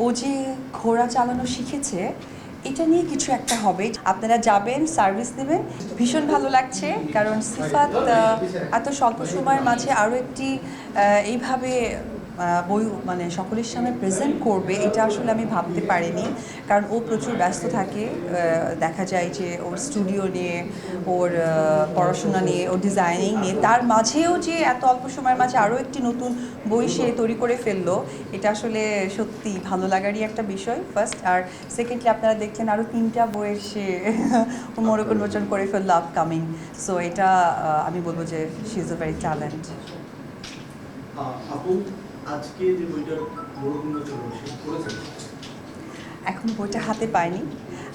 ও যে ঘোড়া চালানো শিখেছে এটা নিয়ে কিছু একটা হবে। আপনারা যাবেন, সার্ভিস নেবেন, ভীষণ ভালো লাগছে। কারণ সিফাত এত স্বল্প সময়ের মাঝে আরও একটি এইভাবে বই মানে সকলের সামনে প্রেজেন্ট করবে, এটা আসলে আমি ভাবতে পারিনি। কারণ ও প্রচুর ব্যস্ত থাকে, দেখা যায় যে ওর স্টুডিও নিয়ে, ওর পড়াশোনা নিয়ে, ওর ডিজাইনিং নিয়ে, তার মাঝেও যে এত অল্প সময়ের মাঝে আরও একটি নতুন বই সে তৈরি করে ফেললো, এটা আসলে সত্যি ভালো লাগারই একটা বিষয় ফার্স্ট। আর সেকেন্ডলি আপনারা দেখলেন আরও 3টা বইয়ের সে মোড়ক উন্মোচন করে ফেললো আপকামিং। সো এটা আমি বলবো যে she is a very talent. আপু, আজকে যে বইটার মোড়ক উন্মোচন করেছেন, এখন বইটা হাতে পাইনি,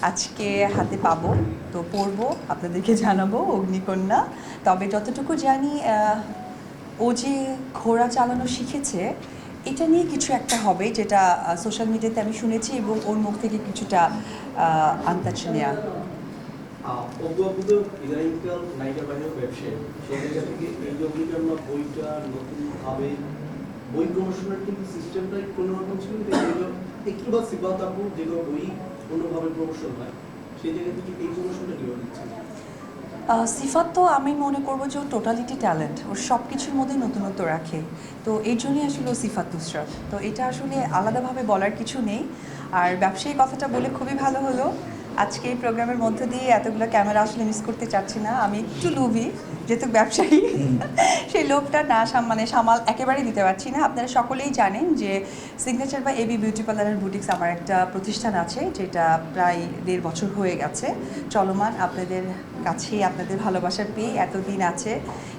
আজকে হাতে পাবো, তো পড়বো, আপনাদেরকে জানাবো অগ্নিকন্যা। তবে যতটুকু জানি ও যে ঘোড়া চালানো শিখেছে এটা নিয়ে কিছু একটা হবে, যেটা সোশ্যাল মিডিয়াতে আমি শুনেছি এবং ওর মুখ থেকে কিছুটা আন্দাজ নেওয়া। অপু আপু তো ইদানিংকাল নায়িকা বাহিনীর ব্যবসায়ী, সেই জায়গা থেকে এই যে অগ্নিকন্যা বইটা নতুনভাবে বই প্রমোশনের কিন্তু সিস্টেমটাই কোনোরকম ছিল, যেগুলো একটু বা সিফাত আপু যেগুলো বই কোনোভাবে প্রমোশন হয়, সেই জায়গা থেকে এই প্রমোশনটা কীভাবে দিচ্ছে? সিফাত তো আমি মনে করবো যে ও টোটালিটি ট্যালেন্ট, ওর সব কিছুর মধ্যেই নতুনত্ব রাখে, তো এই জন্যই আসলে ও সিফাত নুসরাত। তো এটা আসলে আলাদাভাবে বলার কিছু নেই। আর ব্যবসায়ী কথাটা বলে খুবই ভালো হলো। আজকে এই প্রোগ্রামের মধ্য দিয়ে এতগুলো ক্যামেরা আসলে মিস করতে চাচ্ছি না, আমি একটু লোভী যেহেতু ব্যবসায়ী, সেই লোভটা না মানে সামাল একেবারেই দিতে পারছি না। আপনারা সকলেই জানেন যে সিগনেচার বা এবি বিউটি পার্লার বুটিক্স আমার একটা প্রতিষ্ঠান আছে, যেটা প্রায় 1.5 বছর হয়ে গেছে চলমান। আপনাদের কাছে আপনাদের ভালোবাসার পেয়ে এতদিন আছে,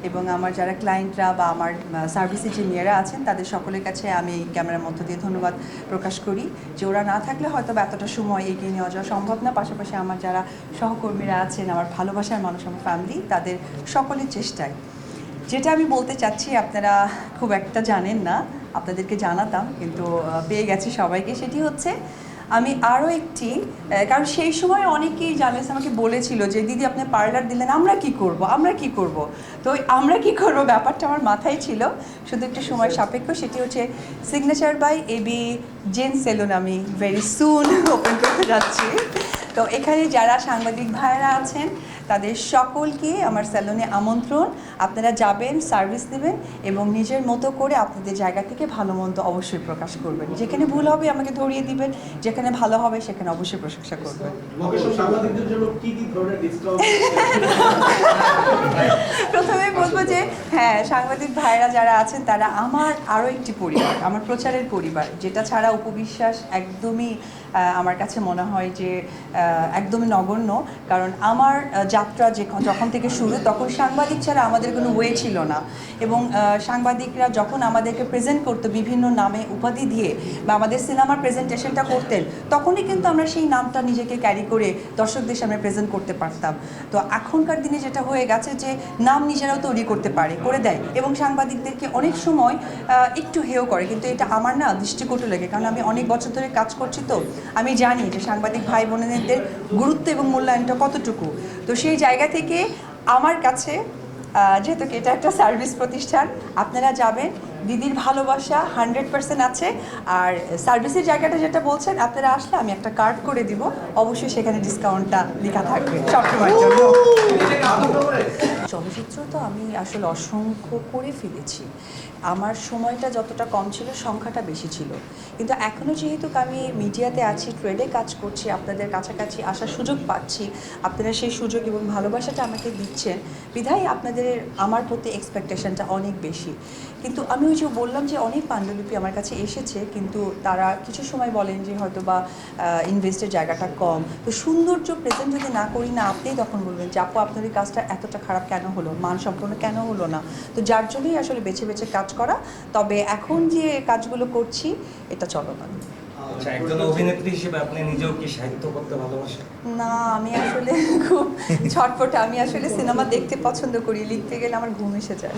এবং আমার যারা ক্লায়েন্টরা বা আমার সার্ভিস ইঞ্জিনিয়াররা আছেন তাদের সকলের কাছে আমি ক্যামেরার মধ্য দিয়ে ধন্যবাদ প্রকাশ করি, যে ওরা না থাকলে হয়তো এতটা সময় এগিয়ে নেওয়া যাওয়া সম্ভব না। পাশাপাশি আমার যারা সহকর্মীরা আছেন, আমার ভালোবাসার মানুষ, আমার ফ্যামিলি, তাদের সকলের চেষ্টায়। যেটা আমি বলতে চাচ্ছি আপনারা খুব একটা জানেন না, আপনাদেরকে জানাতাম কিন্তু পেয়ে গেছি সবাইকে, সেটি হচ্ছে আমি আরও একটি, কারণ সেই সময় অনেকেই জার্নালিস্ট আমাকে বলেছিল যে দিদি আপনি পার্লার দিলেন, আমরা কি করব, আমরা কি করব। তো আমরা কি করব ব্যাপারটা আমার মাথায় ছিল, শুধু একটু সময় সাপেক্ষ। সেটি হচ্ছে signature by AB Zen salon, আমি ভেরি সুন ওপেন করতে যাচ্ছি। তো এখানে যারা সাংবাদিক ভাইয়েরা আছেন তাদের সকলকে আমার স্যালনে আমন্ত্রণ। আপনারা যাবেন, সার্ভিস নেবেন এবং নিজের মতো করে আপনাদের জায়গা থেকে ভালো মন্দ অবশ্যই প্রকাশ করবেন। যেখানে ভুল হবে আমাকে ধরিয়ে দিবেন, যেখানে ভালো হবে সেখানে অবশ্যই প্রশংসা করবেন। সাংবাদিকদের জন্য কি কি ধরনের ডিসকাউন্ট? প্রথমে বলবো যে হ্যাঁ, সাংবাদিক ভাইরা যারা আছেন তারা আমার আরও একটি পরিবার, আমার প্রচারের পরিবার, যেটা ছাড়া উপবিশ্বাস একদমই আমার কাছে মনে হয় যে একদমই নগণ্য। কারণ আমার যাত্রা যখন থেকে শুরু, তখন সাংবাদিক ছাড়া আমাদের কোনো ওয়ে ছিল না, এবং সাংবাদিকরা যখন আমাদেরকে প্রেজেন্ট করতো বিভিন্ন নামে উপাধি দিয়ে বা আমাদের সিনেমার প্রেজেন্টেশনটা করতেন, তখনই কিন্তু আমরা সেই নামটা নিজেকে ক্যারি করে দর্শকদের সামনে প্রেজেন্ট করতে পারতাম। তো এখনকার দিনে যেটা হয়ে গেছে যে নাম নিজেরাও তৈরি করতে পারে, করে দেয়, এবং সাংবাদিকদেরকে অনেক সময় একটু হেয় করে, কিন্তু এটা আমার না দৃষ্টিকটু লাগে। কারণ আমি অনেক বছর ধরে কাজ করছি, তো আমি জানি যে সাংবাদিক ভাই বোনেদের গুরুত্ব এবং মূল্যায়নটা কতটুকু। তো সেই জায়গা থেকে আমার কাছে যেহেতু এটা একটা সার্ভিস প্রতিষ্ঠান, আপনারা যাবেন, দিদির ভালোবাসা 100% আছে। আর সার্ভিসের জায়গাটা যেটা বলছেন, আপনারা আসলে আমি একটা কার্ড করে দিব, অবশ্যই সেখানে ডিসকাউন্টটা লেখা থাকবে সবসময়ের জন্য। চলচ্চিত্র তো আমি আসলে অসংখ্য করে ফেলেছি, আমার সময়টা যতটা কম ছিল সংখ্যাটা বেশি ছিল। কিন্তু এখনও যেহেতু আমি মিডিয়াতে আছি, ট্রেডে কাজ করছি, আপনাদের কাছাকাছি আসার সুযোগ পাচ্ছি, আপনারা সেই সুযোগ এবং ভালোবাসাটা আমাকে দিচ্ছেন, বিধায় আপনাদের আমার প্রতি এক্সপেকটেশনটা অনেক বেশি। কিন্তু আমি ওই যে বললাম যে অনেক পাণ্ডুলিপি আমার কাছে এসেছে, কিন্তু তারা কিছু সময় বলেন যে হয়তো বা ইনভেস্টের জায়গাটা কম। তো সৌন্দর্য প্রেজেন্ট যদি না করি না, আপনিই তখন বলবেন যে আপু আপনার এই কাজটা এতটা খারাপ কেন হলো, মানসম্পন্ন কেন হলো না। তো যার জন্যই আসলে বেছে বেছে কাজ করা। তবে এখন যে কাজগুলো করছি এটা চলমান। আচ্ছা, একজন অভিনেত্রী হিসেবে আপনি নিজেও কি সাহিত্য করতে ভালোবাসেন? না, আমি আসলে খুব ছটপটে, আমি আসলে সিনেমা দেখতে পছন্দ করি, লিখতে গেলে আমার ঘুম এসে যায়।